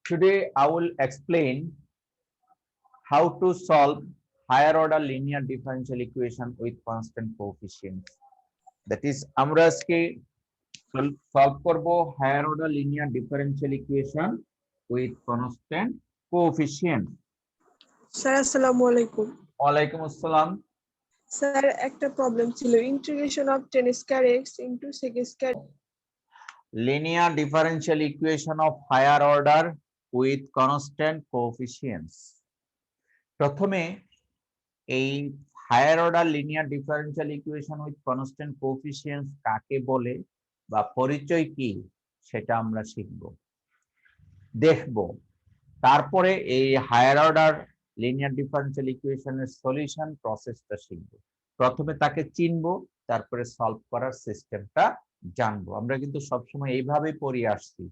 Today I will explain how to solve higher order linear differential equation with constant coefficients. That is, আমরা আজকে solve করব higher order linear differential equation with constant coefficient. Sir আসসালামু আলাইকুম। ওয়ালাইকুম আসসালাম। Sir একটা problem ছিল, integration of 10 square x into sec square Linear differential equation of higher order with constant coefficients. প্রথমে এই higher order linear differential equation with constant coefficients কাকে বলে বা পরিচয় কি সেটা আমরা শিখব, দেখব। তারপরে এই হায়ার অর্ডার লিনিয়ার ডিফারেনশিয়াল ইকুয়েশনের সলিউশন প্রসেসটা শিখব। প্রথমে তাকে চিনবো, তারপরে সলভ করার সিস্টেমটা জানবো। আমরা কিন্তু সবসময় এইভাবেই পড়ে আসছি,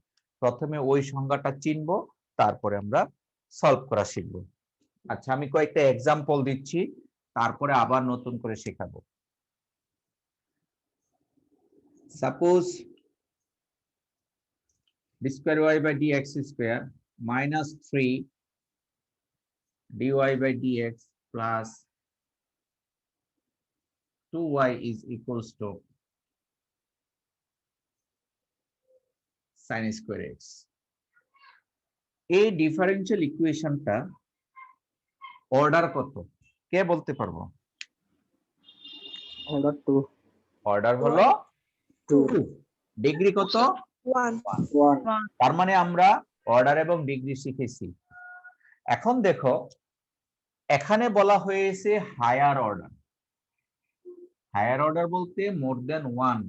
প্রথমে ওই সংজ্ঞাটা চিনবো, তারপরে আমরা সলভ করা শিখবো। আচ্ছা, আমি কয়েকটা এক্সাম্পল দিচ্ছি, তারপরে আবার নতুন করে শেখাবো। Suppose d square y by dx square minus 3 dy by dx plus 2y is equals to sin square x. এই ডিফারেনশিয়াল ইকুয়েশনটা অর্ডার কত কে বলতে পারবো? অর্ডার 2। অর্ডার হলো 2। ডিগ্রি কত? 1 তার মানে আমরা অর্ডার এবং ডিগ্রি শিখেছি। এখন দেখো, এখানে বলা হয়েছে হায়ার অর্ডার। হায়ার অর্ডার বলতে মোর দেন 1,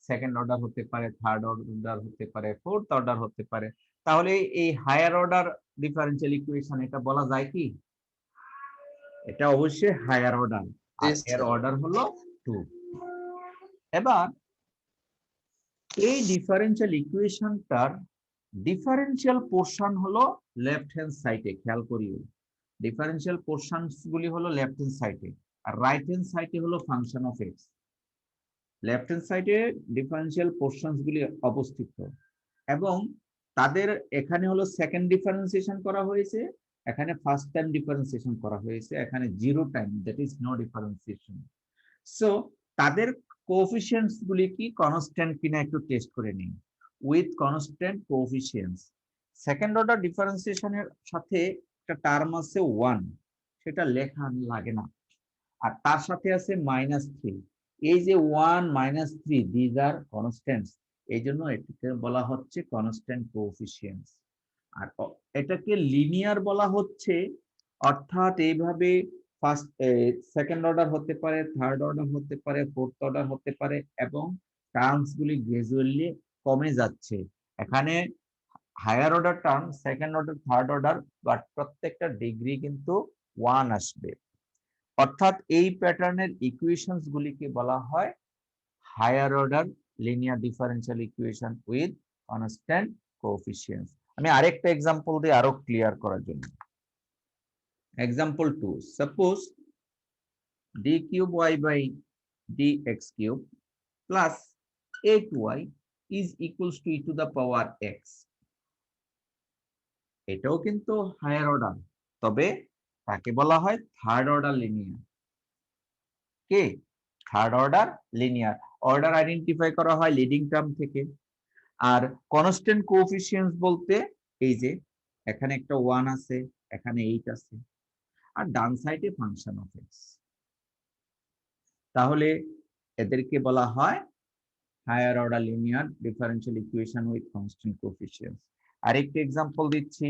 সেকেন্ড অর্ডার হতে পারে, থার্ড অর্ডার হতে পারে, ফোর্থ অর্ডার হতে পারে। তাহলে এই হায়ার অর্ডার ডিফারেনশিয়াল ইকুয়েশন এটা বলা যায় কি? এটা অবশ্যই হায়ার অর্ডার, আর এর অর্ডার হলো 2। এবার এই ডিফারেনশিয়াল ইকুয়েশনটার ডিফারেনশিয়াল পোরশন হলো লেফট হ্যান্ড সাইডে। খেয়াল করিও, ডিফারেনশিয়াল পোরশনস গুলি হলো লেফট হ্যান্ড সাইডে, আর রাইট হ্যান্ড সাইডে হলো function of x. Left hand সাইডে ডিফারেনশিয়াল পোরশনস গুলি অবস্থিত, এবং তাদের এখানে হলো সেকেন্ড ডিফারেন্সিয়েশন করা হয়েছে, এখানে ফার্স্ট টাইম ডিফারেন্সিয়েশন করা হয়েছে, এখানে zero time, that is no differentiation. So তাদের কোএফিসিয়েন্টস গুলি কি কনস্ট্যান্ট কিনা একটু টেস্ট করে নিই। উইথ কনস্ট্যান্ট কোএফিসিয়েন্টস সেকেন্ড অর্ডার ডিফারেন্সিয়েশনের সাথে একটা টার্ম আছে 1, সেটা লেখা লাগে না, আর তার সাথে আছে -3। এই যে 1 -3, দিজ আর কনস্ট্যান্টস, এই জন্য এটাকে বলা হচ্ছে কনস্ট্যান্ট কোএফিসিয়েন্টস। আর এটাকে লিনিয়ার বলা হচ্ছে, অর্থাৎ এইভাবে ফার্স্ট সেকেন্ড অর্ডার হতে পারে, থার্ড অর্ডার হতে পারে, ফোর্থ অর্ডার হতে পারে, এবং টার্মস গুলি গ্রাজুয়ালি কমে যাচ্ছে। এখানে higher order term, second order, third order, but প্রত্যেকটা ডিগ্রি কিন্তু 1 আসবে। অর্থাৎ এই প্যাটার্নের ইকুয়েশনস গুলিকে বলা হয় higher order linear differential equation with constant coefficients. আমি আরেকটা এক্সাম্পল দিই আরো ক্লিয়ার করার জন্য। Example 2, suppose d cube y by dx cube plus 8y is equals to e to the power x. এটাও কিন্তু হায়ার অর্ডার, তবে তাকে বলা হয় থার্ড অর্ডার লিনিয়ার। কে? Third order linear. Order identify করা হয় লিডিং টার্ম থেকে। আর কনস্ট্যান্ট কোএফিসিয়েন্টস বলতে এই যে এখানে একটা 1 আছে, এখানে 8 আছে, আর ডান সাইডে ফাংশন অফ এক্স। তাহলে এদেরকে বলা হয় higher order linear differential equation with constant coefficients. আরেকটা এক্সাম্পল দিচ্ছি,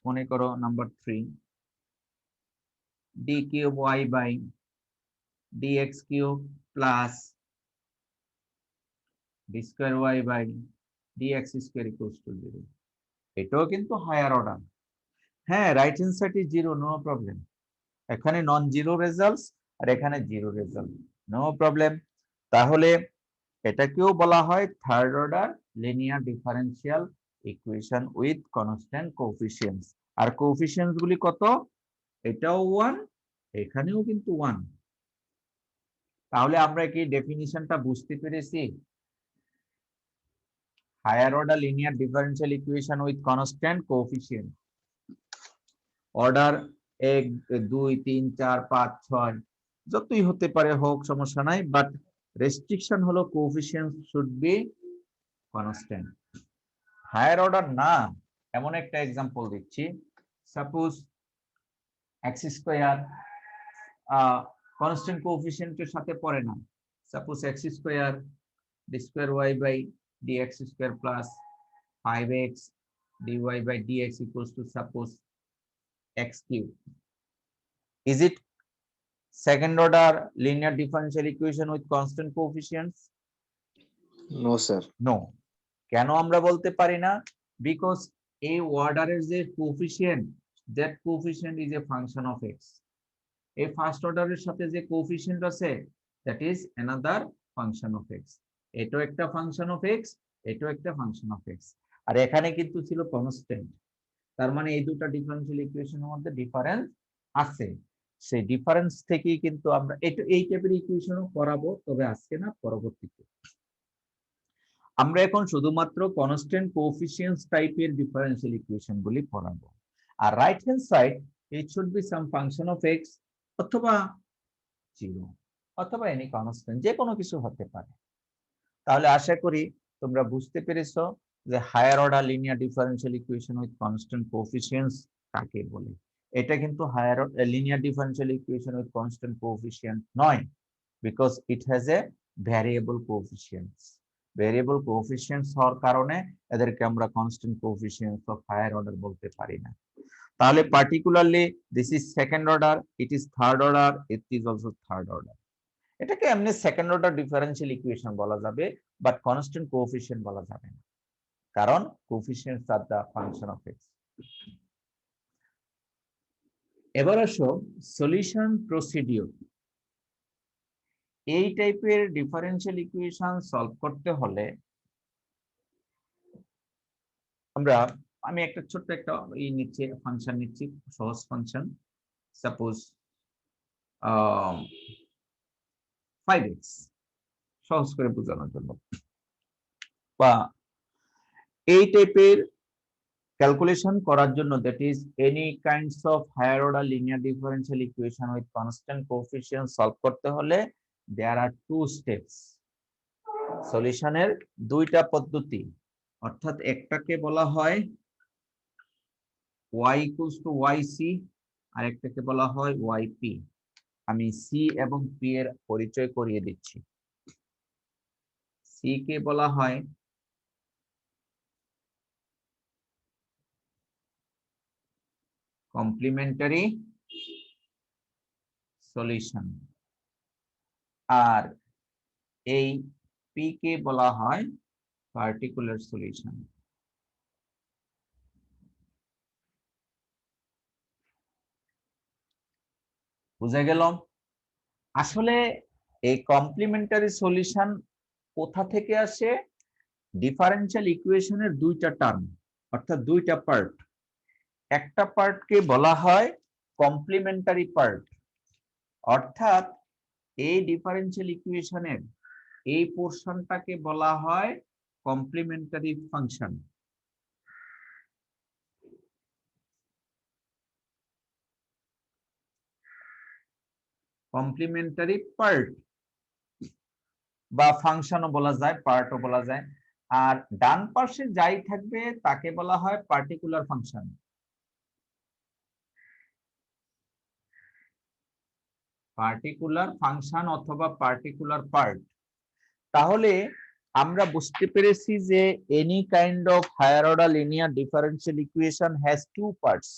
মনে করো number 3, d cube y by dx cube plus d square y by dx square equals to 0. এটাও কিন্তু হায়ার অর্ডার। হ্যাঁ, রাইট হ্যান্ড সাইডে 0, নো প্রবলেম। এখানে non zero results, আর এখানে জিরো রেজাল্ট, নো প্রবলেম। তাহলে এটাকেও বলা হয় third order linear differential equation with constant coefficients. আর কোএফিসিয়েন্টস গুলি কত? এটাও 1, এখানেও কিন্তু 1। তাহলে আমরা কি ডেফিনিশনটা বুঝতে পেরেছি? Higher order linear differential equation with constant coefficient. Order 1 2 3 4 5 6 যতই হতে পারে হোক, সমস্যা নাই, বাট রেস্ট্রিকশন হলো coefficient should be constant. Higher order না এমন একটা एग्जांपल দিচ্ছি। সাপোজ x স্কয়ার কনস্ট্যান্ট কোএফিসিয়েন্টের সাথে পড়ে না। Suppose x square d square y by dx square plus 5x dy by dx equals to suppose x cube. Is it second order linear differential equation with constant coefficients? No, sir. No. কেন আমরা বলতে পারি না? Because a ordeরের যে coefficient, that coefficient is a function of x. A first ordeরের সাথে যে coefficient আছে, that is another function of x. এটাও একটা function of x, এটাও একটা function of x. আর এখানে কিন্তু ছিল constant। তার মানে এই দুটো ডিফারেন্সিয়াল ইকুয়েশনের মধ্যে ডিফারেন্স আছে। সেই ডিফারেন্স থেকেই কিন্তু আমরা এই টাইপের ইকুয়েশনও করাবো, তবে আজকে না, পরবর্তীতে। আমরা এখন শুধুমাত্র কনস্ট্যান্ট কোএফিসিয়েন্টস টাইপের ডিফারেন্সিয়াল ইকুয়েশন গুলি পড়াবো। আর right hand side it should be some function of x অথবা 0 অথবা এনি কনস্ট্যান্ট, যে কোনো কিছু হতে পারে। তাহলে আশা করি তোমরা বুঝতে পেরেছো যে higher order linear differential equation with constant coefficients কাকে বলে। এটা কিন্তু higher linear differential equation with constant coefficient নয়, because it has a variable coefficients. Variable coefficients হওয়ার কারণে এদেরকে আমরা constant coefficients of higher order বলতে পারি না। তাহলে particularly this is second order, it is third order, it is also third order. এটাকে এমনি সেকেন্ড অর্ডার ডিফারেন্সিয়াল ইকুয়েশন বলা যাবে, বাট কনস্ট্যান্ট কোএফিসিয়েন্ট বলা যাবে না, কারণ coefficients are the function of x. এবার আসো সলিউশন প্রসিডিউর। এই টাইপের ডিফারেন্সিয়াল ইকুয়েশন সলভ করতে হলে আমি একটা ছোট্ট একটা নিচে ফাংশন নিচ্ছি, সহজ ফাংশন। সাপোজ 5x, সহজ করে বোঝানোর জন্য, বা এই টাইপের ক্যালকুলেশন করার জন্য, that is any kinds of higher order linear differential equation with constant coefficient solve করতে হলে দেয়ার আর 2 স্টেপস। সলিউশনের দুইটা পদ্ধতি, অর্থাৎ একটাকে বলা হয় y ইকুয়ালস টু yc, আর একটাকে বলা হয় yp। আমি c এবং p এর পরিচয় করিয়ে দিচ্ছি। c কে বলা হয় কমপ্লিমেন্টারি সলিউশন, আর এই p কে বলা হয় পার্টিকুলার সলিউশন। বুঝা গেল? আসলে এই কমপ্লিমেন্টারি সলিউশন কোথা থেকে আসে? ডিফারেন্সিয়াল ইকুয়েশনের দুইটা টার্ম, অর্থাৎ দুইটা পার্ট। একটা পার্টকে বলা হয় কমপ্লিমেন্টারি পার্ট, অর্থাৎ এই ডিফারেন্সিয়াল ইকুয়েশনের এই পোরশনটাকে বলা হয় কমপ্লিমেন্টারি ফাংশন। কমপ্লিমেন্টারি পার্ট বা ফাংশনও বলা যায়, পার্টও বলা যায়। আর ডান পাশে যাই থাকবে তাকে বলা হয় পার্টিকুলার ফাংশন। পার্টিকুলার ফাংশন অথবা পার্টিকুলার পার্ট। তাহলে আমরা বুঝতে পেরেছি যে any kind of higher order linear differential equation has two parts.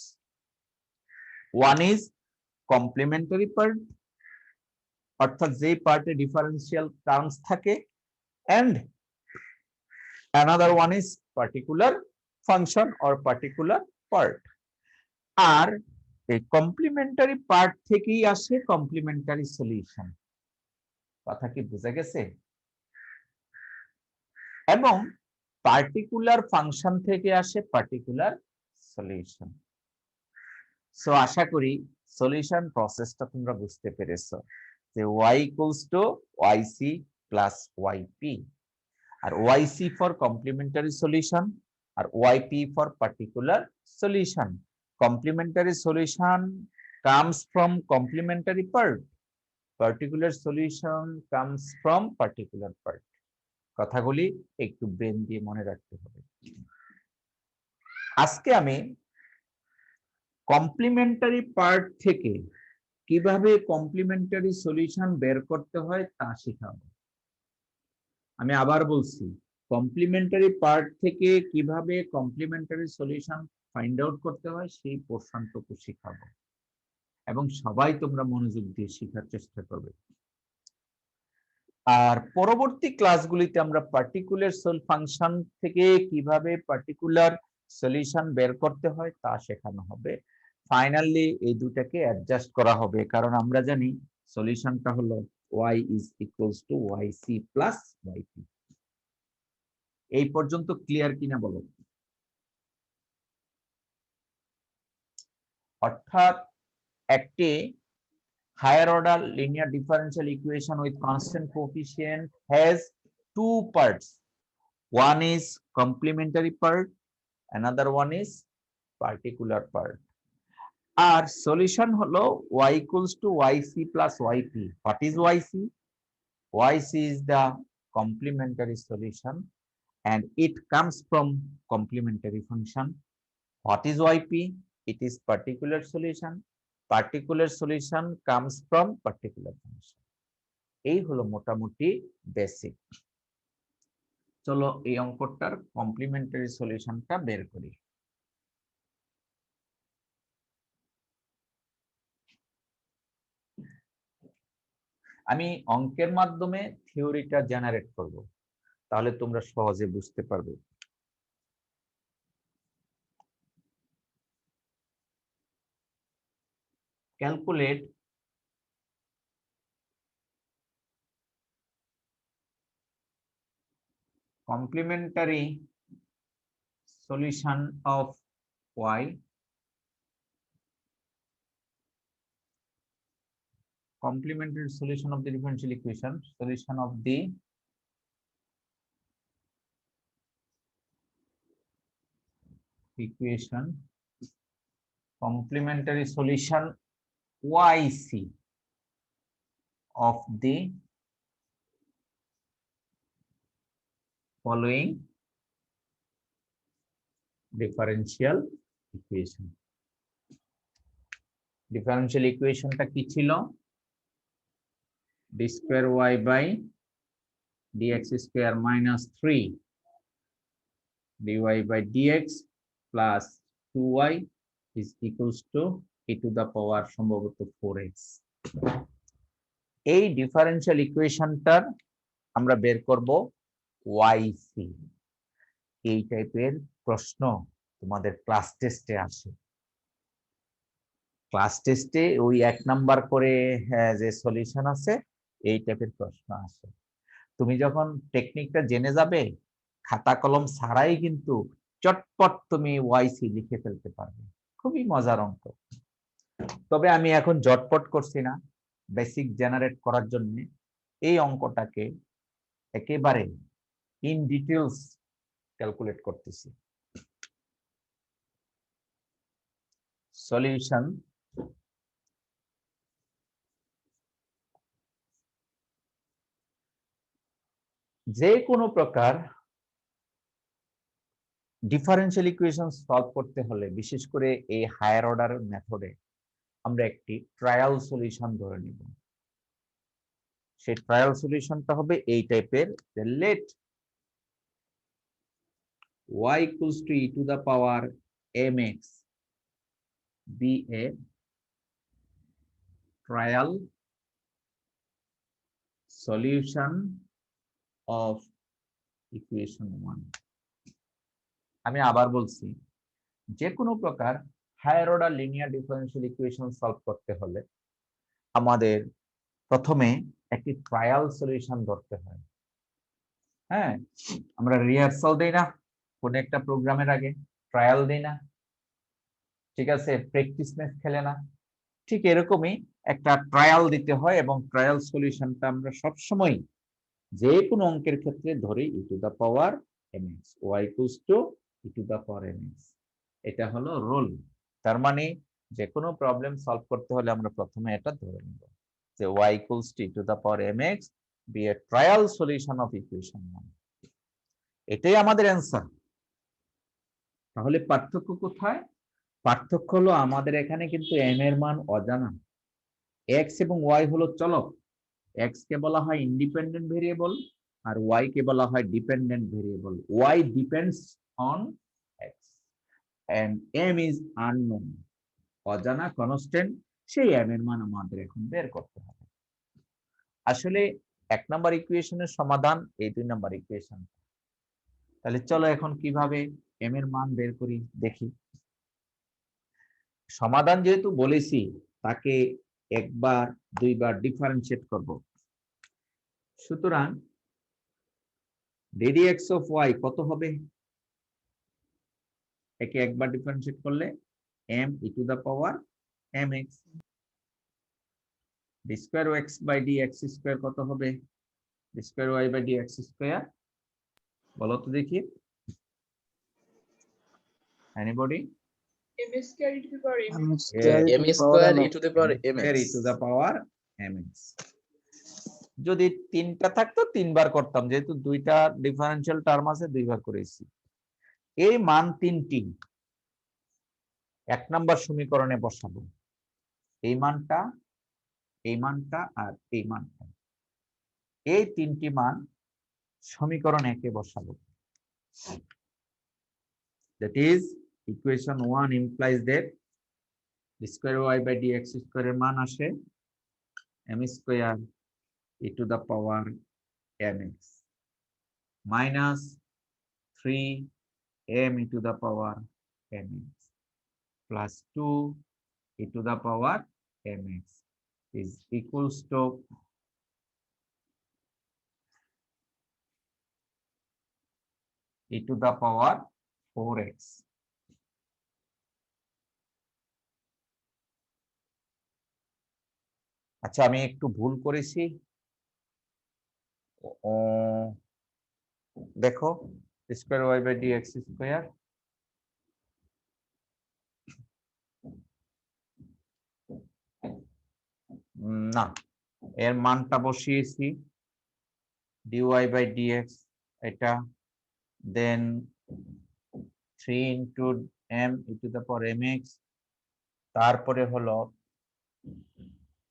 One is complementary part, অর্থাৎ যেই পার্টে ডিফারেন্সিয়াল টার্মস থাকে, and another one is particular function or particular part. আর এই কমপ্লিমেন্টারি পার্ট থেকেই আসে কমপ্লিমেন্টারি সলিউশন। কথা কি বোঝা গেছে? এবং পার্টিকুলার ফাংশন থেকে আসে পার্টিকুলার সলিউশন। সো আশা করি সলিউশন প্রসেসটা তোমরা বুঝতে পেরেছো যে y equals to yc plus yp। আর YC ফর কমপ্লিমেন্টারি সলিউশন আর YP for particular solution. Complementary solution comes from complementary part, particular solution comes from particular part। কথাগুলি একটু ব্রেন দিয়ে মনে রাখতে হবে। আজকে আমি কমপ্লিমেন্টারি পার্ট থেকে কিভাবে কমপ্লিমেন্টারি সলিউশন বের করতে হয় তা শেখাবো। আমি আবার বলছি, কমপ্লিমেন্টারি পার্ট থেকে কিভাবে কমপ্লিমেন্টারি সলিউশন ফাইন্ড আউট করতে হয় সেই পোর্শনটুকু শেখাবো, এবং সবাই তোমরা মনোযোগ দিয়ে শেখার চেষ্টা করবে। আর পরবর্তী ক্লাসগুলিতে আমরা পার্টিকুলার ফাংশন থেকে কিভাবে পার্টিকুলার সলিউশন বের করতে হয় তা শেখানো হবে। ফাইনালি এই দুটাকে অ্যাডজাস্ট করা হবে, কারণ আমরা জানি সলিউশনটা হলো y is equals to yc plus yp। এই পর্যন্ত ক্লিয়ার কিনা বলো? অর্থাৎ একটি higher order linear differential equation with constant coefficient has two parts. One is complementary part, another one is particular part. Our solution holo y equals to yc plus yp. What is yc? Yc is the complementary solution and it comes from complementary function. What is yp? It is particular solution. Particular solution comes from particular function. এই হলো মোটামুটি basic. চলো এই অঙ্কটার complimentary সলিউশনটা বের করি। আমি অঙ্কের মাধ্যমে থিওরিটা জেনারেট করব, তাহলে তোমরা সহজে বুঝতে পারবে। Calculate complementary solution of y complementary solution of the differential equation, solution of the equation complementary solution yc of the following differential equation. Differential equation টা কি ছিল? d square y by dx square minus 3 dy by dx plus 2y is equals to e to the power সম্ভবত 4x। এই differential ইকুয়েশনটার আমরা বের করব yc। এই টাইপের প্রশ্ন তোমাদের ক্লাস টেস্টে আসে। ক্লাস টেস্টে ওই 1 নাম্বার করে যে সলিউশন আছে এই টাইপের প্রশ্ন আসে। তুমি যখন টেকনিকটা জেনে যাবে, খাতা কলম ছাড়াই কিন্তু চটপট তুমি yc লিখে ফেলতে পারবে। খুবই মজার অঙ্ক। তবে আমি এখন জটপট করছি না, বেসিক জেনারেট করার জন্য এই অঙ্কটাকে একেবারে ইন ডিটেইলস ক্যালকুলেট করতেছি। সলিউশন যে কোনো প্রকার ডিফারেনশিয়াল ইকুয়েশন সলভ করতে হলে, বিশেষ করে এই হায়ার অর্ডার মেথডে, আমরা একটি ট্রায়াল সলিউশন ধরে নিব। সেই ট্রায়াল সলিউশনটা হবে এই টাইপের, late y equals to e to the power mx be a trial solution of equation 1। আমি আবার বলছি, যে কোনো প্রকার higher order linear differential equation solve করতে হলে আমাদের প্রথমে একটি ট্রায়াল সলিউশন ধরতে হয়। হ্যাঁ, আমরা রিহার্সাল দেই না কোন একটা প্রোগ্রামের আগে? ট্রায়াল দেই না? ঠিক আছে, প্র্যাকটিস ম্যাচ খেলে না? ঠিক এরকমই একটা ট্রায়াল দিতে হয়, এবং ট্রায়াল সলিউশনটা আমরা সবসময় যে কোনো অঙ্কের ক্ষেত্রে ধরি e to the power mx, y equals to e to the power mx। এটা হলো রুল। তার মানে যে কোনো প্রবলেম সলভ করতে হলে আমরা প্রথমে এটা ধরে নেব যে y equals to e to the power mx be a trial solution of equation 1। এটাই আমাদের অ্যান্সার। তাহলে পার্থক্য কোথায়? পার্থক্য হলো আমাদের এখানে কিন্তু m এর মান অজানা, x এবং y হলো চলক। x কে বলা হয় ইন্ডিপেন্ডেন্ট ভেরিয়েবল আর y কে বলা হয় dependent variable. y depends on x and m is unknown, অজানা কনস্ট্যান্ট। সেই m এর মান আমাদের এখন বের করতে হবে। আসলে 1 নাম্বার ইকুয়েশনের সমাধান এই 2 নাম্বার ইকুয়েশন। তাহলে চলো এখন কিভাবে m এর মান বের করি দেখি। সমাধান যেহেতু বলেছি তাকে একবার দুইবার ডিফারেন্সিয়েট করব। সুতরাং ddx of y কত হবে? একে একবার ডিফারেন্সিয়েট করলে m e to the power mx। d square x by dx square কত হবে? d square y by dx square. বলো তো দেখি, anybody? m square e to the power m m x। square m square e to the power square e mx. To the power mx। যদি তিনটা থাকতো তিনবার করতাম, যেহেতু দুইটা ডিফারেন্সিয়াল টার্ম আছে দুইবার করেছি। এই মান তিনটি 1 নাম্বার সমীকরণে বসাবো। এই মানটা, এই মানটা আর এই মানটা, এই তিনটি মান সমীকরণ 1 এ বসাবো। That is equation 1 implies that d square y by dx square এর মান আসে m square e to the power mx minus 3m e to the power mx plus 2 e to the power mx is equals to e to the power 4x। আচ্ছা, আমি একটু ভুল করেছি। দেখো square y by dx square, না, এর মানটা বসিয়েছি dy বাই dx এটা, then 3 into m e to the power mx, তারপরে হলো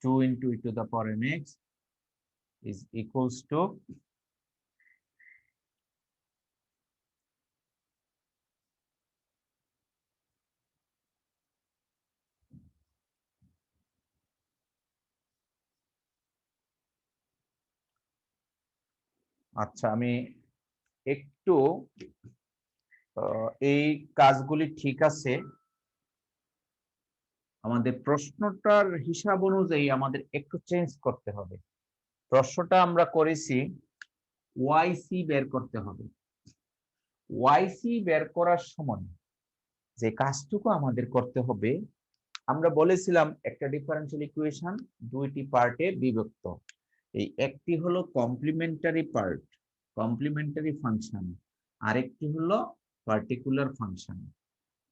2 into e to the power mx is equals to আচ্ছা, আমি একটু এই কাজগুলি ঠিক আছে, আমাদের প্রশ্নটার হিসাব অনুযায়ী আমাদের একটু চেঞ্জ করতে হবে। প্রশ্নটা আমরা করেছি yc বের করতে হবে। yc বের করার সময় যে কাজটুকু আমাদের করতে হবে, আমরা বলেছিলাম একটা ডিফারেন্সিয়াল ইকুয়েশন দুইটি পার্টে বিভক্ত। এই একটি হলো কমপ্লিমেন্টারি পার্ট, কমপ্লিমেন্টারি ফাংশন, আরেকটি হলো পার্টিকুলার ফাংশন।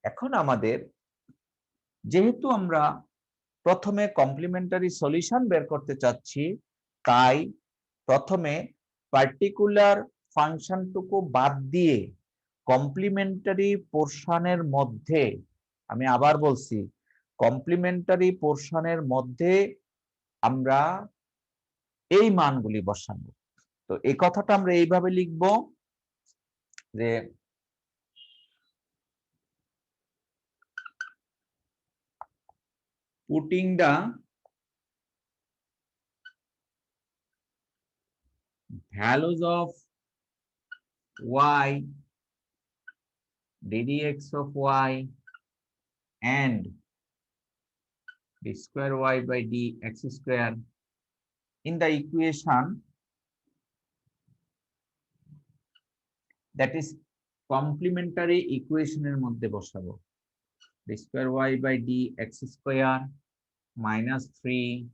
এখন আমাদের যেহেতু আমরা প্রথমে কমপ্লিমেন্টারি সলিউশন বের করতে চাচ্ছি, তাই প্রথমে পার্টিকুলার ফাংশনটুকু বাদ দিয়ে কমপ্লিমেন্টারি পোরশনের মধ্যে, আমি আবার বলছি, কমপ্লিমেন্টারি পোরশনের মধ্যে আমরা এই মানগুলি বসাবো। তো এই কথাটা আমরা এইভাবে লিখব যে putting the values of y, ddx of y and d square y by dx square in the equation that is complementary equation এর মধ্যে বসাবো। d square y by dx square minus 3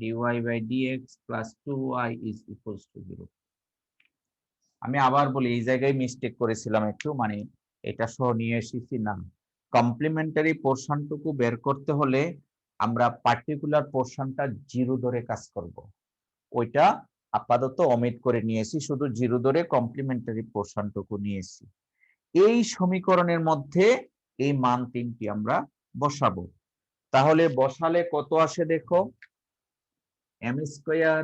dy by dx plus 2y is equals to 0. আমি আবার বলি, এই জায়গায় mistake করেছিলাম একটু, মানে এটা সহ নিয়ে এসেছি না। কমপ্লিমেন্টারি পোর্শনটুকু বের করতে হলে আমরা পার্টিকুলার পোর্শনটা 0 ধরে কাজ করব। ওইটা আপাতত ওমিট করে নিয়েছি, শুধু 0 ধরে কমপ্লিমেন্টারি পোর্শনটুকু নিয়েছি। এই সমীকরণের মধ্যে এই মান তিনটি আমরা বসাবো। তাহলে বসালে কত আসে দেখো, m square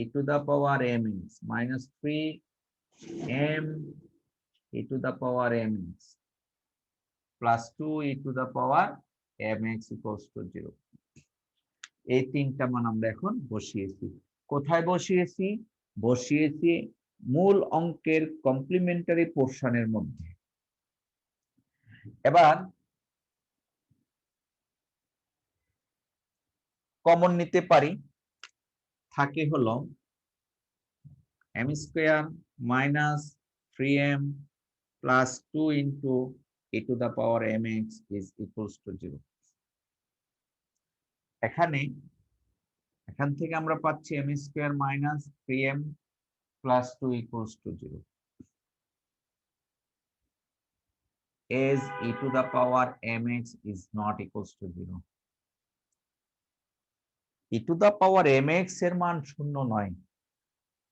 e to the power mx minus 3m e to the power mx plus 2 e to the power mx equals to 0। এই তিনটা মান আমরা এখন বসিয়েছি। কোথায় বসিয়েছি? বসিয়েছি মূল অঙ্কের কমপ্লিমেন্টারি পোর্শনের মধ্যে। এবার কমন নিতে পারি, থাকে হলো m square minus 3m plus 2 into e to the power mx is equals to 0। এখান থেকে আমরা পাচ্ছি m square minus 3m plus 2 equals to 0 as e to the power mx is not equals to 0. e to the power mx এর মান শূন্য নয়।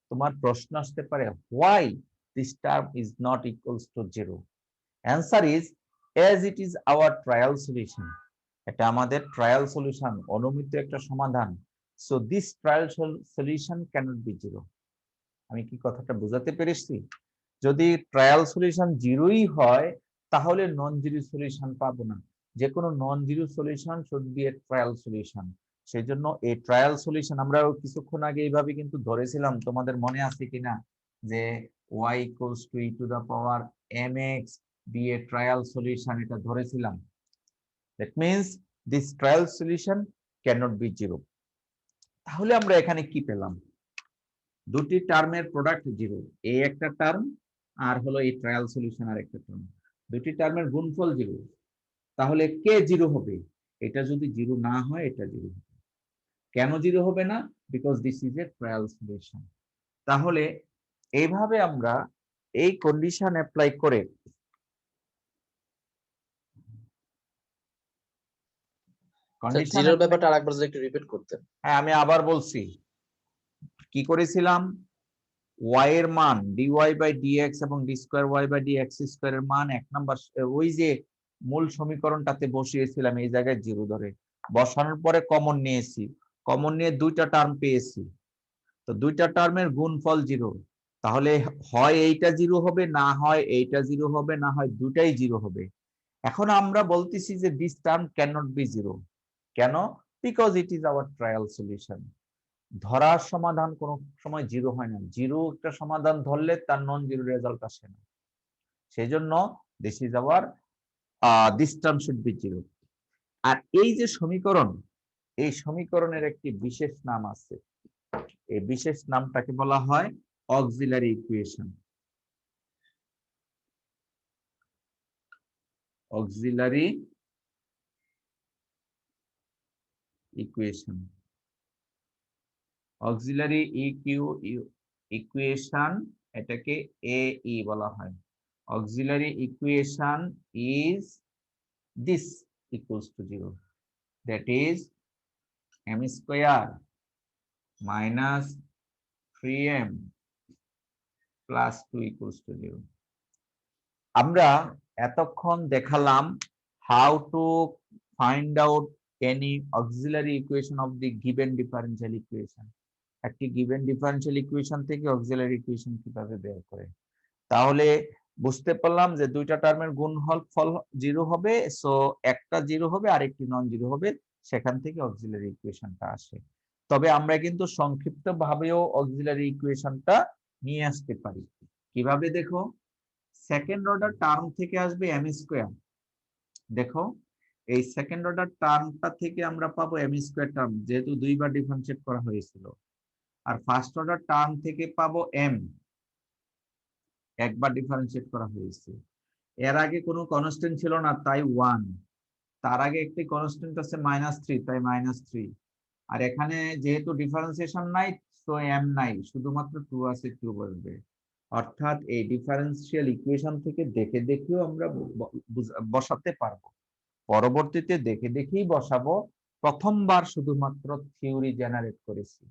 তোমার প্রশ্ন আসতে পারে, why this term is not equals to 0? Answer is, as it is our trial solution. এটা আমাদের ট্রায়াল সলিউশন, অনুমিত একটা সমাধান। so this trial solution cannot be 0. আমি কি কথাটা বোঝাতে পেরেছি? যদি ট্রায়াল সলিউশন 0ই হয় তাহলে নন জিরো সলিউশন পাবো না। যে কোনো non zero solution should be a trial solution. সেই জন্য এই ট্রায়াল সলিউশন আমরা কিছুক্ষণ আগে এইভাবে কিন্তু ধরেছিলাম, তোমাদের মনে আছে কিনা, যে y equals to e to the power mx be a trial solution, এটা ধরেছিলাম। That means this trial solution cannot be 0। তাহলে আমরা এখানে কি পেলাম? দুটি টার্মের প্রোডাক্ট 0, এই একটা টার্ম আর হলো এই ট্রায়াল সলিউশন আর একটা টার্ম, দুটি টার্মের গুণফল 0। তাহলে কে 0 হবে? এটা যদি 0 না হয় এটা 0 হবে। কেন 0 হবে না? Because this is a trial solution. তাহলে এইভাবে আমরা এই কন্ডিশন অ্যাপ্লাই করে জিরোর ব্যাপারটা আরেকবার যদি একটু রিপিট করতেন। হ্যাঁ, আমি আবার বলছি কি করেছিলাম। y এর মান dy বাই dx এবং d square y by dx square এর মান এক নাম্বার ওই যে মূল সমীকরণটাতে বসিয়েছিলাম, এই জায়গায় 0 ধরে বসানোর পরে কমন নিয়েছি, কমন নিয়ে দুইটা টার্ম পেয়েছি। তো দুইটা টার্মের গুণফল 0। তাহলে হয় এইটা 0 হবে, না হয় এইটা 0 হবে, না হয় দুটাই 0 হবে। এখন আমরা বলতেছি যে this term can not be 0। কেন? Because it is our trial solution. ধরার সমাধান কোনো সময় 0 হয় না। 0 একটা সমাধান ধরলে তার নন জিরো রেজাল্ট আসে না। সেই জন্য this is our this term should be 0। আর এই যে সমীকরণ, এই সমীকরণের একটি বিশেষ নাম আছে। এই বিশেষ নামটাকে বলা হয় auxiliary equation. Auxiliary equation, auxiliary equation, এটাকে AE বলা হয়। Auxiliary equation is this equals to 0, that is m square minus 3m plus 2 equals to 0. আমরা এতক্ষণ দেখালাম how to find out any auxiliary equation of the given differential equation. একটি given differential equation থেকে auxiliary equation কিভাবে বের করে। তাহলে বুঝতে পারলাম যে দুইটা টার্মের গুণফল 0 হবে, সো একটা 0 হবে আর একটি নন 0 হবে, সেখান থেকে অক্সিলারি ইকুয়েশনটা আসে। তবে আমরা কিন্তু সংক্ষিপ্ত ভাবেও অক্সিলারি ইকুয়েশনটা নিয়ে আসতে পারি। কিভাবে দেখো, সেকেন্ড অর্ডার টার্ম থেকে আসবে m স্কয়ার। দেখো এই সেকেন্ড অর্ডার টার্মটা থেকে আমরা পাবো m স্কয়ার টার্ম, যেহেতু দুইবার ডিফারেন্সিয়েট করা হয়েছিল। আর ফার্স্ট অর্ডার টার্ম থেকে পাবো m, একবার ডিফারেন্সিয়েট করা হয়েছে। এর আগে কোনো কনস্ট্যান্ট ছিল না, তাই 1। তার আগে একটি কনস্ট্যান্ট আছে -3, তাই -3। আর এখানে যেহেতু ডিফারেন্সিয়েশন নাই, তো এম নাই, শুধুমাত্র 2 আছে, 2 বসবে। অর্থাৎ এই ডিফারেন্সিয়াল ইকুয়েশন থেকে দেখে দেখেও আমরা বসাতে পারবো। পরবর্তীতে দেখে দেখেই বসাবো, প্রথমবার শুধুমাত্র থিওরি জেনারেট করেছি।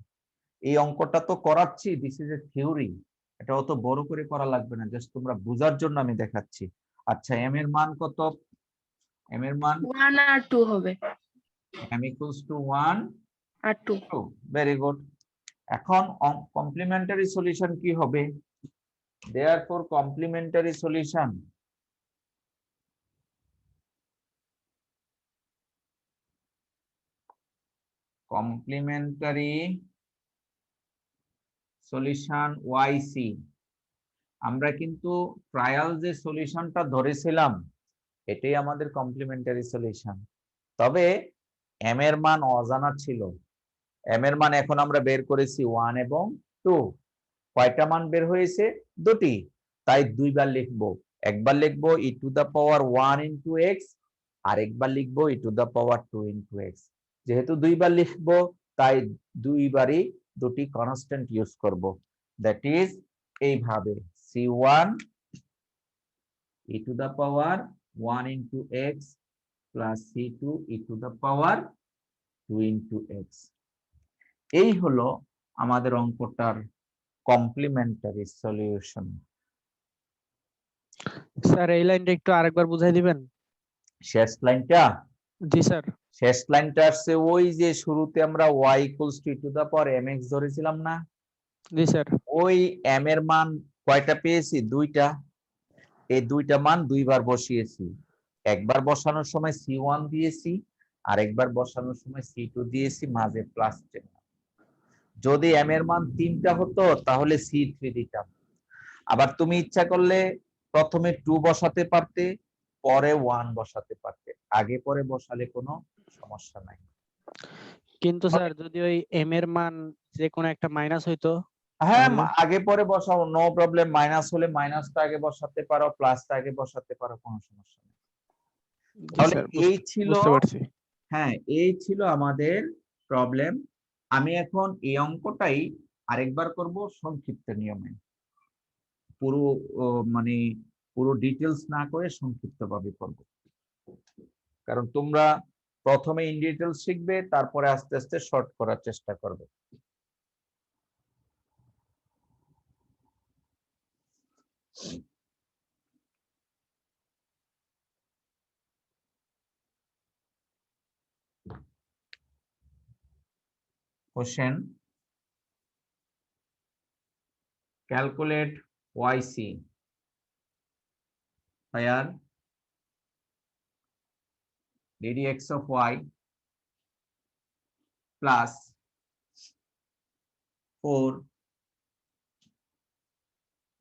এই অঙ্কটা তো করাচ্ছি, দিস ইজ এ থিওরি, এটা অত বড় করে করা লাগবে না, জাস্ট তোমরা বোঝার জন্য আমি দেখাচ্ছি। আচ্ছা, এম এর মান কত? এম এর মান 1 আর 2 হবে। m equals to 1 আর 2 2, ভেরি গুড। এখন কমপ্লিমেন্টারি সলিউশন কি হবে? দেয়ারফর কমপ্লিমেন্টারি সলিউশন YC, আমরা কিন্তু ট্রায়াল যে সলিউশনটা ধরেছিলাম এটাই আমাদের কমপ্লিমেন্টারি সলিউশন। তবে এম এর মান অজানা ছিল, এম এর মান এখন আমরা বের করেছি 1 এবং 2। কয়টা মান বের হয়েছে? দুটি, তাই দুইবার লিখবো। একবার লিখবো e to the power 1 into x, আর একবার লিখবো e to the power 2 into x। যেহেতু দুইবার লিখবো তাই দুইবারই দুটি কনস্ট্যান্ট ইউজ করব, দ্যাট ইজ এইভাবে c1 e to the power 1 into x plus c2 e to the power 2 into x। এই হলো আমাদের অঙ্কটার কমপ্লিমেন্টারি সলিউশন। স্যার এই লাইনটা একটু আরেকবার বুঝাই দিবেন? শেষ লাইনটা? জি স্যার। শেষ লাইনটা আসছে ওই যে শুরুতে আমরা y equals to e to the power mx ধরেছিলাম না? জি স্যার। ওই m এর মান কয়টা পেয়েছি? দুইটা। এই দুইটা মান দুইবার বসিয়েছি। একবার বসানোর সময় c1 দিয়েছি, আর একবার বসানোর সময় c2 দিয়েছি, মাঝে প্লাস চিহ্ন। যদি m এর মান 3টা হতো তাহলে c3 দিতাম। আবার তুমি ইচ্ছা করলে প্রথমে 2 বসাতে পারতে, পরে 1 বসাতে পারতে, আগে পরে বসালে কোনো সমস্যা নাই। কিন্তু স্যার যদি ওই m এর মান যে কোনো একটা মাইনাস হইতো? হ্যাঁ, তাহলে? আগে পরে বসাও, নো প্রবলেম। মাইনাস হলে মাইনাসটা আগে বসাতে পারো, প্লাসটা আগে বসাতে পারো, কোনো সমস্যা নেই। জি তাহলে স্যার, এই ছিল, বুঝতে পারছি। হ্যাঁ এই ছিল আমাদের প্রবলেম। আমি এখন এই অঙ্কটাই আরেকবার করব সংক্ষিপ্ত নিয়মে, পুরো মানে পুরো ডিটেলস না করে সংক্ষিপ্ত ভাবে করব, কারণ তোমরা প্রথমে ইন ডিটেলস শিখবে, তারপরে আস্তে আস্তে শর্ট করার চেষ্টা করবে। Question: calculate YC where ddx of y plus 4,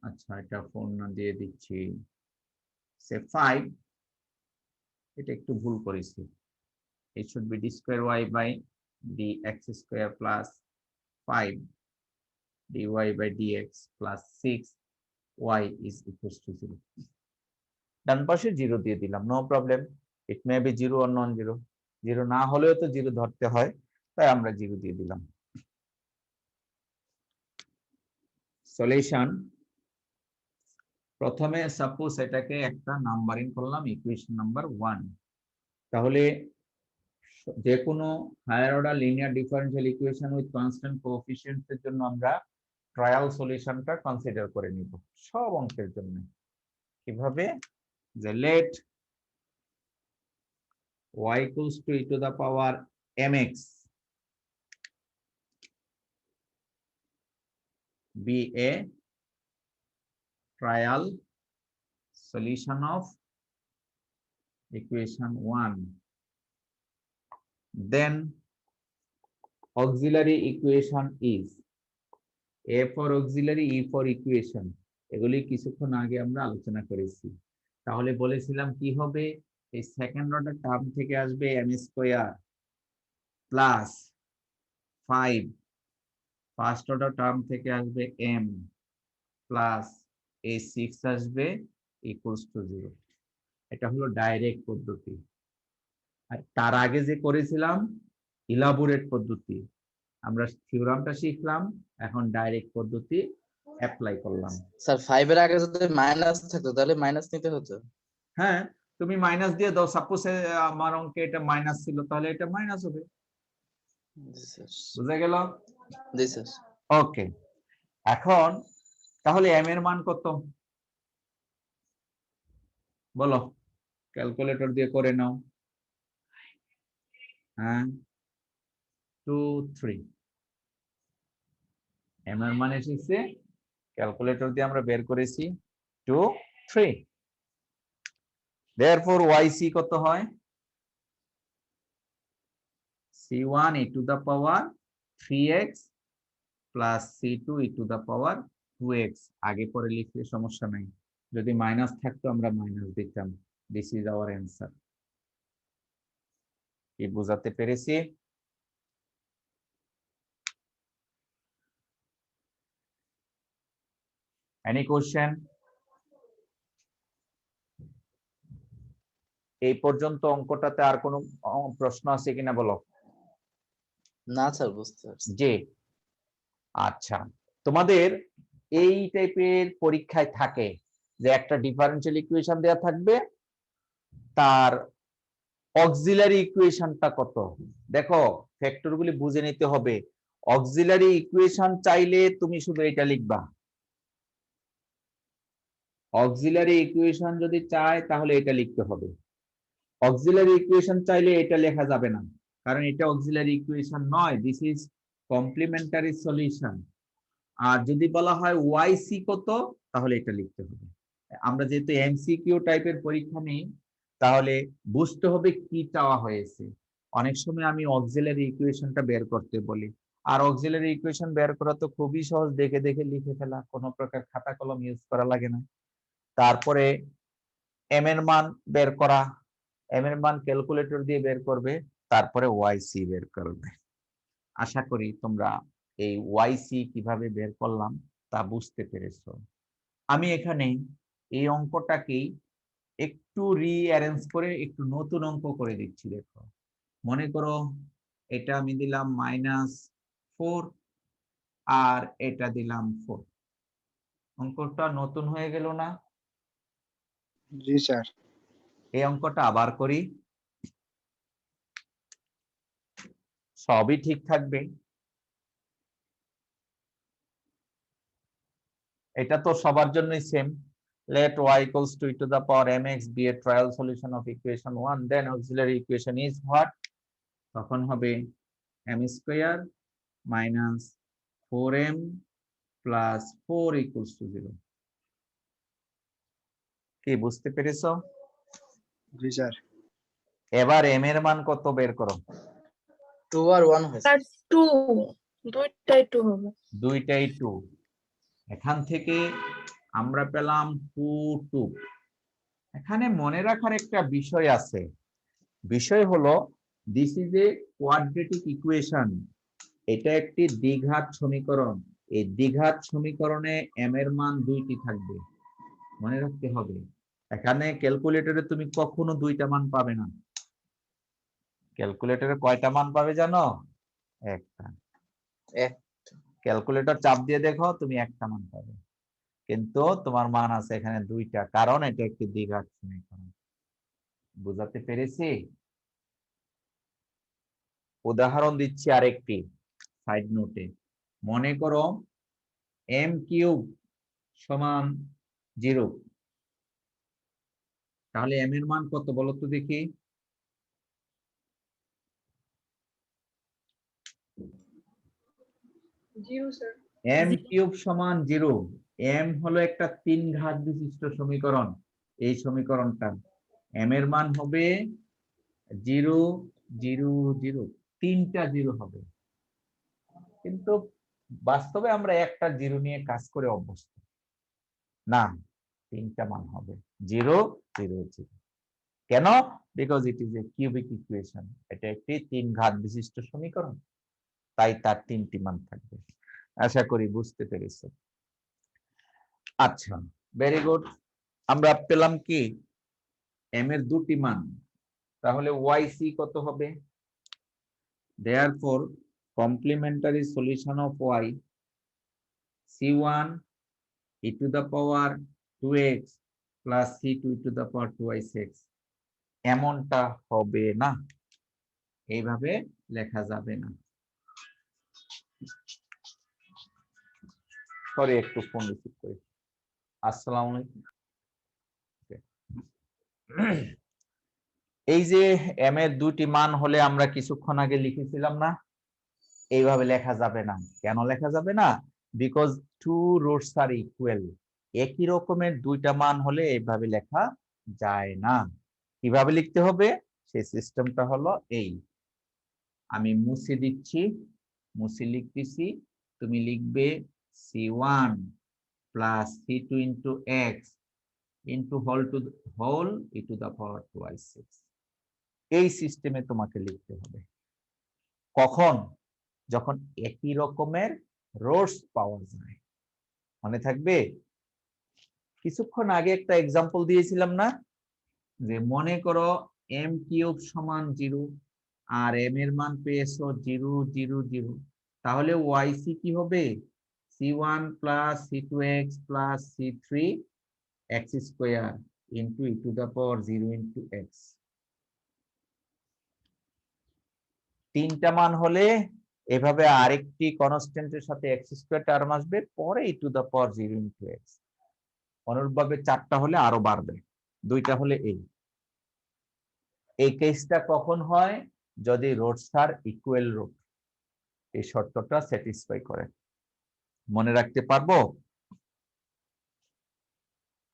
আচ্ছা এটা 4 না দিয়ে দিচ্ছি, সে 5, এটা একটু ভুল করেছি, it should be d square y by dx square plus 5 dy by dx plus 6 y is equals to 0। ডান পাশে 0 দিয়ে দিলাম, no problem, it may be 0 or non 0, 0 না হলেও তো 0 ধরতে হয়, তাই আমরা 0 দিয়ে দিলাম। সলিউশন: প্রথমে সাপোজ এটাকে একটা নাম্বারিং করলাম ইকুয়েশন নাম্বার 1। তাহলে যে কোনো higher order linear differential equation with constant coefficients এর জন্য আমরা ট্রায়াল সলিউশনটা কনসিডার করে নিব সব অঙ্কের জন্য। কিভাবে? যে late y equals to e to the power mx be a trial solution of equation 1, then auxiliary equation is a for auxiliary, e for equation, এগুলি কিছুক্ষণ আগে আমরা আলোচনা করেছি। তাহলে বলেছিলাম কি হবে, এই সেকেন্ড অর্ডার টার্ম থেকে আসবে m square plus 5, first order term থেকে আসবে m প্লাস এই 6 আসবে ইকুয়ালস টু 0। এটা হলো ডাইরেক্ট পদ্ধতি। আর তার আগে যে করেছিলাম ইলাবোরেট পদ্ধতি। আমরা থিওরামটা শিখলাম, এখন ডাইরেক্ট পদ্ধতি অ্যাপ্লাই করলাম। স্যার 5 এর আগে যদি মাইনাস থাকতো তাহলে মাইনাস নিতে হতো। হ্যাঁ, তুমি মাইনাস দিয়ে দাও, সাপোজ আমার অঙ্কে এটা মাইনাস ছিল, তাহলে এটা মাইনাস হবে। জি স্যার। বুঝা গেল? জি স্যার। ওকে, এখন তাহলে এম এর মান কত বলো, ক্যালকুলেটর দিয়ে করে নাও। হ্যাঁ, 2 3 এম এর মান এসেছে, ক্যালকুলেটর দিয়ে আমরা বের করেছি 2 3। therefore yc কত হয়? c1 e to the power 3x plus c2 e to the power 2x। আগে পরে লিখলে সমস্যা নাই, যদি মাইনাস থাকতো আমরা মাইনাস দিতাম। This is our answer. কি বোঝাতে পেরেছি? Any question? এই পর্যন্ত অঙ্কটাতে আর কোনো প্রশ্ন আছে কিনা বলো? না স্যার, বুঝতে পারছি। জি, আচ্ছা। তোমাদের এই টাইপের পরীক্ষায় থাকে যে একটা ডিফারেনশিয়াল ইকুয়েশন দেওয়া থাকবে, তার অক্সিলারি ইকুয়েশনটা কত। দেখো, ফ্যাক্টরগুলি বুঝে নিতে হবে। অক্সিলারি ইকুয়েশন চাইলে তুমি শুধু এটা লিখবা, অক্সিলারি ইকুয়েশন যদি চায় তাহলে এটা লিখতে হবে। অক্সিলারি ইকুয়েশন চাইলে এটা লেখা যাবে না, কারণ এটা অক্সিলারি ইকুয়েশন নয়, দিস ইজ কমপ্লিমেন্টারি সলিউশন। আর যদি বলা হয় ওয়াইসি কত, তাহলে এটা লিখতে হবে। আমরা যেহেতু এমসিকিউ টাইপের পরীক্ষা নেই, তাহলে বুঝতে হবে কি চাওয়া হয়েছে। অনেক সময় আমি অক্সিলারি ইকুয়েশনটা বের করতে বলি, আর অক্সিলারি ইকুয়েশন বের করা তো খুবই সহজ, দেখে দেখে লিখে ফেলা, কোনো প্রকার খাতা কলম ইউজ করা লাগে না। তারপরে এম এর মান বের করা, এম এর মান ক্যালকুলেটর দিয়ে বের করবে, তারপরে ওয়াইসি বের করবে। আশা করি তোমরা এই ওয়াইসি কিভাবে বের করলাম তা বুঝতে পেরেছো। আমি এখানে এই অঙ্কটাকেই একটু রিঅ্যারেঞ্জ করে একটু নতুন অঙ্ক করে দিচ্ছি। দেখো, মনে করো এটা আমি দিলাম -4 আর এটা দিলাম 4। অঙ্কটা নতুন হয়ে গেল না? জি স্যার। এই অঙ্কটা আবার করি, সবই ঠিক থাকবে। এটা তো সবার জন্যই same. let y equals to e to the power mx be a trial solution of equation 1, then auxiliary equation is what? তখন হবে m square minus 4m plus 4 equals to 0। কি বুঝতে পেরেছো? জি স্যার। এবার m এর মান কত বের করো। 2 আর 1 হয়েছে। আর 2 দুইটাই 2 হবে। দুইটাই 2। এখান থেকে আমরা পেলাম 2 2। এখানে মনে রাখার একটা বিষয় আছে, বিষয় হলো this is a quadratic equation. এটা একটি দ্বিঘাত সমীকরণ। এই দ্বিঘাত সমীকরণে m এর মান দুইটি থাকবে, মনে রাখতে হবে। এখানে ক্যালকুলেটরে তুমি কখনো দুইটা মান পাবে না। ক্যালকুলেটরে কয়টা মান পাবে জানো? একটা। এক। ক্যালকুলেটর চাপ দিয়ে দেখো, তুমি একটা মান পাবে, কিন্তু তোমার মান আছে এখানে দুইটা, কারণ এটা একটি দ্বিঘাত সমীকরণ। বুঝাতে পেরেছি? উদাহরণ দিচ্ছি আরেকটি সাইড নোটে। মনে করো m কিউব সমান 0, তাহলে m এর মান কত বলো তো দেখি? m কিউব সমান 0। m হলো একটা 3 ঘাত বিশিষ্ট সমীকরণ। এই সমীকরণটা m এর মান হবে 0 0 0, 3টা 0 হবে। কিন্তু বাস্তবে আমরা একটা 0 নিয়ে কাজ করে অভ্যস্ত না, 3টা মান হবে 0 0 0। কেন? Because it is a cubic equation. এটা একটি 3 ঘাত বিশিষ্ট সমীকরণ, তাই তার 3টি মান থাকবে। আশা করি বুঝতে পেরেছো। আচ্ছা, ভেরি গুড। আমরা পেলাম কি m এর দুটি মান, তাহলে yc কত হবে? therefore complementary solution of y c1 e to the power 2x plus c2 e to the power 2y6 এমনটা হবে না, এইভাবে লেখা যাবে না। সরি, একটু ফোন রিসিভ করি। আসসালামু আলাইকুম। এই যে m এর দুটি মান হলে আমরা কিছুক্ষণ আগে লিখেছিলাম না, এইভাবে লেখা যাবে না। কেন লেখা যাবে না? Because two roots are equal. একই রকমের দুইটা মান হলে এইভাবে লেখা যায় না। কিভাবে লিখতে হবে সেই সিস্টেমটা হলো এই। আমি মুছে দিচ্ছি, মুছে লিখতেছি, তুমি লিখবে c1 plus c2 into x into whole e to the power 2y6। এই সিস্টেমে তোমাকে লিখতে হবে। কখন? যখন একই রকমের রুটস পাওয়া যায়। মনে থাকবে? কিছুক্ষণ আগে একটা এক্সাম্পল দিয়েছিলাম না, যে মনে করো m কিউব সমান 0 আর m এর মান পেয়েছো 0 0 0, তাহলে yc কি হবে? c1 plus c2x plus c3 x square into e to the power 0 into x। তিনটা মান হলে এভাবে আরেকটি কনস্ট্যান্টের সাথে x স্কয়ার টার্ম আসবে, পরে e to the power 0 into x। অনুরূপভাবে চারটা হলে আরো বাড়বে, দুইটা হলে এই কেসটা কখন হয়? যদি রুটস আর ইকুয়াল রুট, এই শর্তটা স্যাটিসফাই করে। মনে রাখতে পারবো?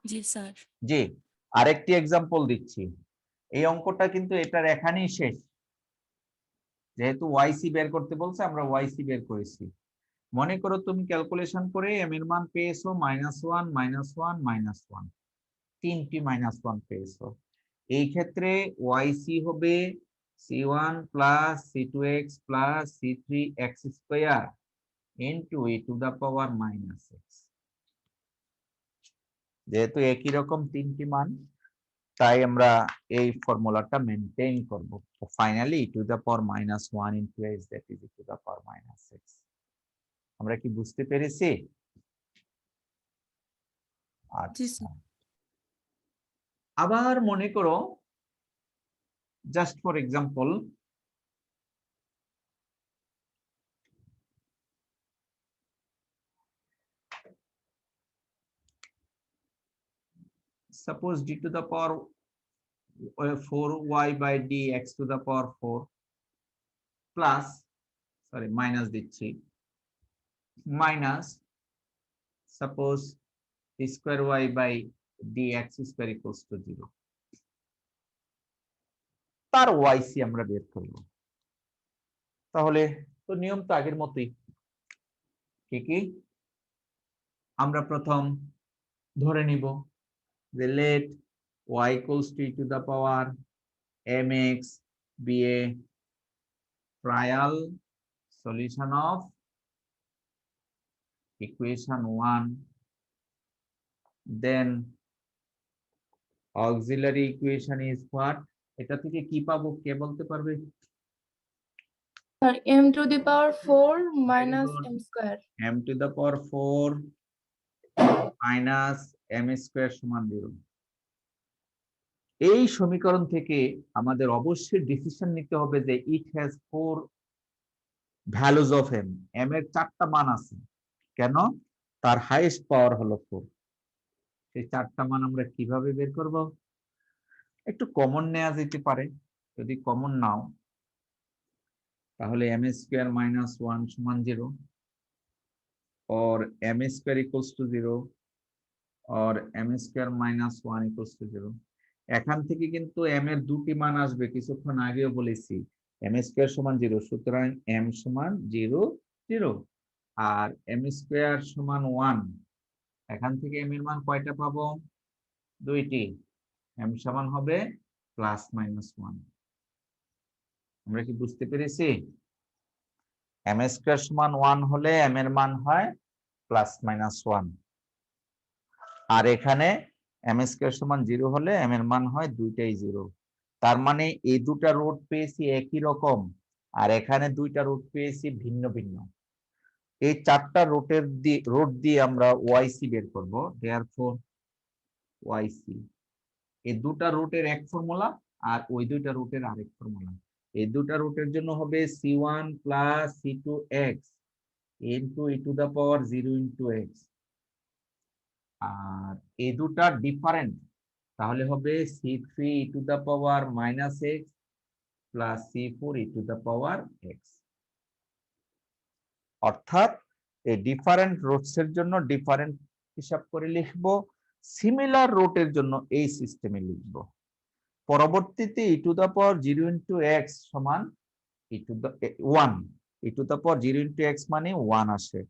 জি স্যার। জি। আরেকটি এক্সাম্পল দিচ্ছি। এই অঙ্কটা কিন্তু এটার এখানেই শেষ। যেহেতু ওয়াইসি বের করতে বলছে, আমরা ওয়াইসি বের করেছি। মনে করো তুমি ক্যালকুলেশন করে এম এর মান পেয়েছো -1 -1 -1, তিনটি -1 পেয়েছো। এই ক্ষেত্রে ওয়াইসি হবে c1 plus c2x plus c3x square into e to the power -x। যেহেতু একই রকম তিনটি মান, তাই আমরা এই ফর্মুলাটা মেনটেন করব। Finally e to the power -1 into x that is e to the power -x। আমরা কি বুঝতে পেরেছি? আচ্ছা, আবার মনে করো, just for example, suppose d to the power 4y by dx to the power 4 plus, sorry, minus দিচ্ছি, minus suppose square y by dx square equals to 0, তার yc আমরা বের করব। তাহলে তো নিয়ম তো আগের মতোই। কি আমরা প্রথম ধরে নিব যে let y equals to e to the power mx be a trial solution of equation 1, then auxiliary equation is what? এটা থেকে কি পাবো, কে বলতে পারবে? Sir m to the power 4 minus good. m square। m to the power 4 minus m square সমান 0। এই সমীকরণ থেকে আমাদের অবশ্যই ডিসিশন নিতে হবে যে it has 4 values of m, m এর 4টা মান আছে। কেন? তার হাইয়েস্ট পাওয়ার হলো 4। সেই 4টা মান আমরা কিভাবে বের করব? একটু কমন নেওয়া যেতে পারে। যদি কমন নাও, তাহলে m square minus 1 সমান 0, or m square equals to 0, or m square minus 1 equals to 0। এখান থেকে কিন্তু m এর দুটি মান আসবে, কিছুক্ষণ আগেও বলেছি m স্কয়ার সমান 0, সুতরাং m সমান 0 0, আর m স্কয়ার সমান 1। এখান থেকে m এর মান কয়টা পাবো? দুইটি। m সমান হবে +-1। আমরা কি বুঝতে পেরেছি? m স্কয়ার সমান 1 হলে m এর মান হয় +-1, আর এখানে m স্কয়ার সমান 0 হলে m এর মান হয় দুইটাই 0। তার মানে এই দুটা রুট পেয়েছি একই রকম, আর এখানে দুইটা রুট পেয়েছি ভিন্ন ভিন্ন। এই চারটা রুট দিয়ে আমরা ওয়াইসি বের করব। দেয়ারফর ওয়াইসি, এই দুটা রুটের এক ফর্মুলা আর ওই দুইটা রুটের আরেক ফর্মুলা। এই দুটা রুটের জন্য হবে c1 plus c2x into e to the power 0 into x, আর এই দুটা ডিফারেন্ট, তাহলে হবে c3 e to the power minus x plus c4 e to the power x। অর্থাৎ এই ডিফারেন্ট রুটস এর জন্য ডিফারেন্ট হিসাব করে লিখবো, সিমিলার রুটের জন্য এই সিস্টেমে লিখবো। পরবর্তীতে e to the power 0 into x সমান e to the 1, e to the power 0 into x মানে 1 আসে।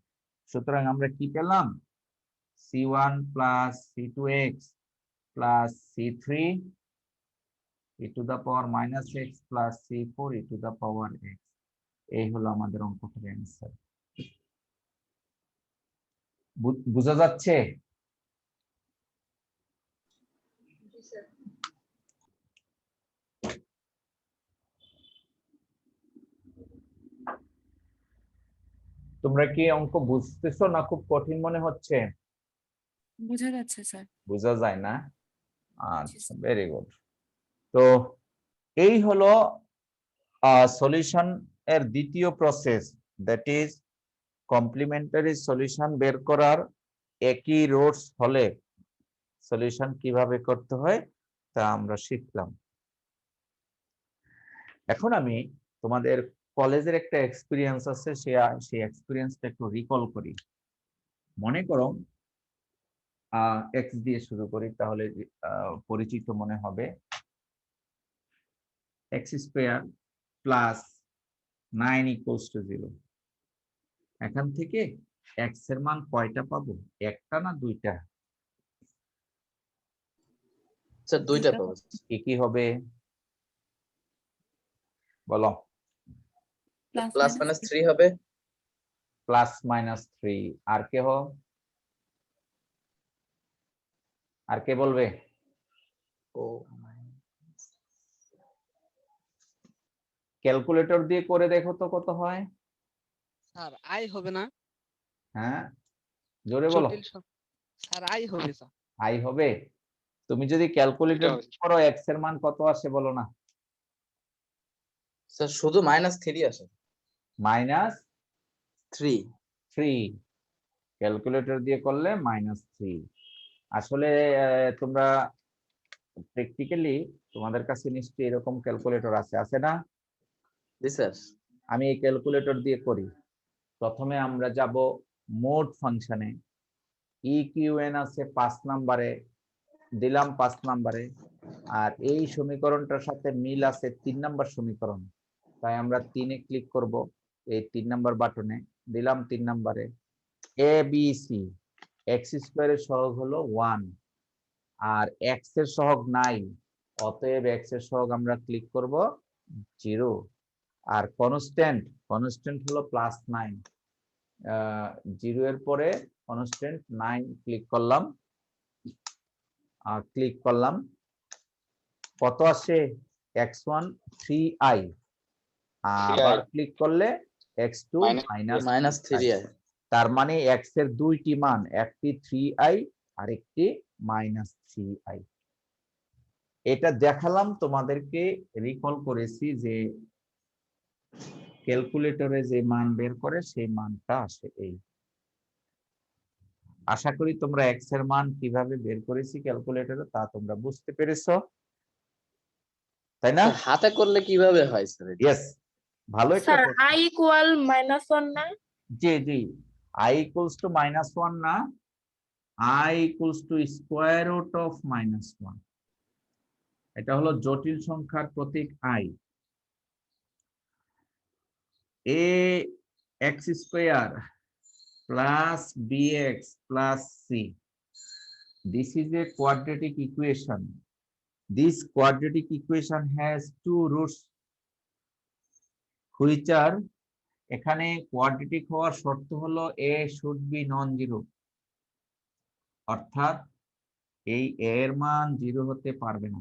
সুতরাং আমরা কি পেলাম? c1 plus c2x plus c3 e to the power minus x plus c4 e to the power x। এই হলো আমাদের অঙ্কটার অ্যান্সার। বোঝা যাচ্ছে? তোমরা কি অঙ্ক বুঝতেছো না খুব কঠিন মনে হচ্ছে? বোঝা যাচ্ছে স্যার। বোঝা যায় না? আচ্ছা, ভেরি গুড। তো এই হলো সলিউশন এর দ্বিতীয় process, that is complementary solution বের করার একই রুটস হলে সলিউশন কিভাবে করতে হয় তা আমরা শিখলাম। এখন আমি তোমাদের কলেজের একটা এক্সপিরিয়েন্স আছে, সেই এক্সপিরিয়েন্সটা একটু রিকল করি। মনে করো এক্স দিয়ে শুরু করি, তাহলে পরিচিত মনে হবে। X square plus 9 equals to 0। এখান থেকে এক্স এর মান কয়টা পাবো? একটা না দুইটা? স্যার দুইটা পাবো। কি কি হবে বলো? প্লাস মাইনাস 3 হবে। Plus minus 3। আর কেহ? আর কে বলবে? ও ক্যালকুলেটর দিয়ে করে দেখো তো কত হয়। স্যার আই হবে না? হ্যাঁ, জোরে বলো। স্যার আই হবে স্যার। আই হবে? তুমি যদি ক্যালকুলেটর করো এক্স এর মান কত আসে বলো না? স্যার শুধু -3 আসে। -3। ক্যালকুলেটর দিয়ে করলে -3। আসলে তোমরা প্র্যাকটিক্যালি তোমাদের কাছে নিশ্চয়ই এরকম ক্যালকুলেটর আছে না? জি স্যার। আমি এই ক্যালকুলেটর দিয়ে করি। প্রথমে আমরা যাব মোড ফাংশনে, ই কিউ এন আছে 5 নম্বরে, দিলাম 5 নম্বরে, আর এই সমীকরণটার সাথে মিল আছে 3 নম্বর সমীকরণ, তাই আমরা 3-এ ক্লিক করব। এই 3 নম্বর বাটনে দিলাম 3 নম্বরে এ বি সি। এক্স স্কোয়ারের সহগ হলো 1 আর এক্স এর সহগ 9, অতএব এক্স এর সহগ আমরা ক্লিক করব 0। আর কনস্ট্যান্ট হলো +9, 0 এর পরে কনস্ট্যান্ট 9 ক্লিক করলাম। কত আসে? x1 3i, আবার ক্লিক করলে x2 -3i। তার মানে x এর দুইটি মান, একটি 3i আর একটি -3i। এটা দেখালাম তোমাদেরকে, রিকল করেছি যে ক্যালকুলেটরে যে মান বের করে সেই মানটা আসে এই। আশা করি তোমরা এক্স এর মান কিভাবে বের করেছি ক্যালকুলেটরে তা তোমরা বুঝতে পেরেছো, তাই না? হাতে করলে কিভাবে হয় স্যার? ইয়েস, ভালো একটা স্যার প্রশ্ন। i ইকুয়াল -1 না? জি, i ইকুয়ালস টু -1 না, i equals to square root of -1। এটা হলো জটিল সংখ্যার প্রতীক i। a x স্কয়ার plus bx plus c. This is a quadratic equation. This quadratic equation has two roots which are, এখানে quadratic হওয়ার শর্ত হলো a should be non-zero, অর্থাৎ এই a এর মান 0 হতে পারবে না।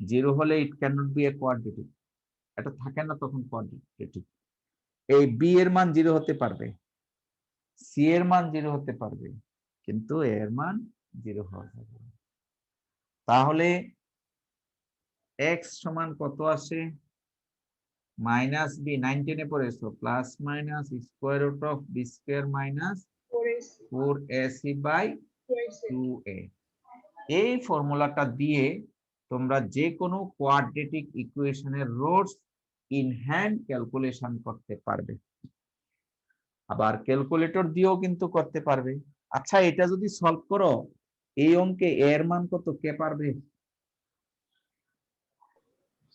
0 হলে it cannot be a quadratic. এটা থাকে না তখন কোয়াড্রেটিক। এই বি এর মান 0 হতে পারবে, সি এর মান 0 হতে পারবে, কিন্তু এ এর মান 0 হওয়া যাবে না। তাহলে এক্স সমান কত আসে? মাইনাস বি, 19 এ পড়েছো, plus minus square root of b square minus 4ac by 2a। এই ফর্মুলাটা দিয়ে তোমরা যে কোনো কোয়াড্রেটিক ইকুয়েশনের রুটস ইন হ্যান্ড ক্যালকুলেশন করতে পারবে, আবার ক্যালকুলেটর দিয়েও কিন্তু করতে পারবে। আচ্ছা, এটা যদি সলভ করো, এই অঙ্কে a এর মান কত কে পারবে?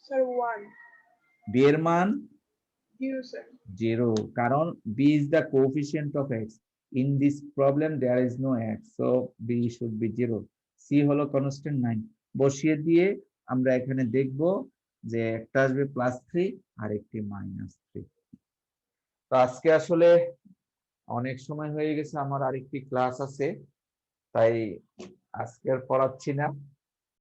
স্যার 1 b এর মান 0 স্যার 0, কারণ b is the coefficient of x. In this problem there is no x, so b should be 0. c হলো কনস্ট্যান্ট 9, বসিয়ে দিয়ে আমরা এখানে দেখব যে একটা আসবে +3 আর একটি -3। তো আজকে আসলে অনেক সময় হয়ে গেছে, আমার আরেকটি ক্লাস আছে, তাই আজকে আর পড়াচ্ছি না।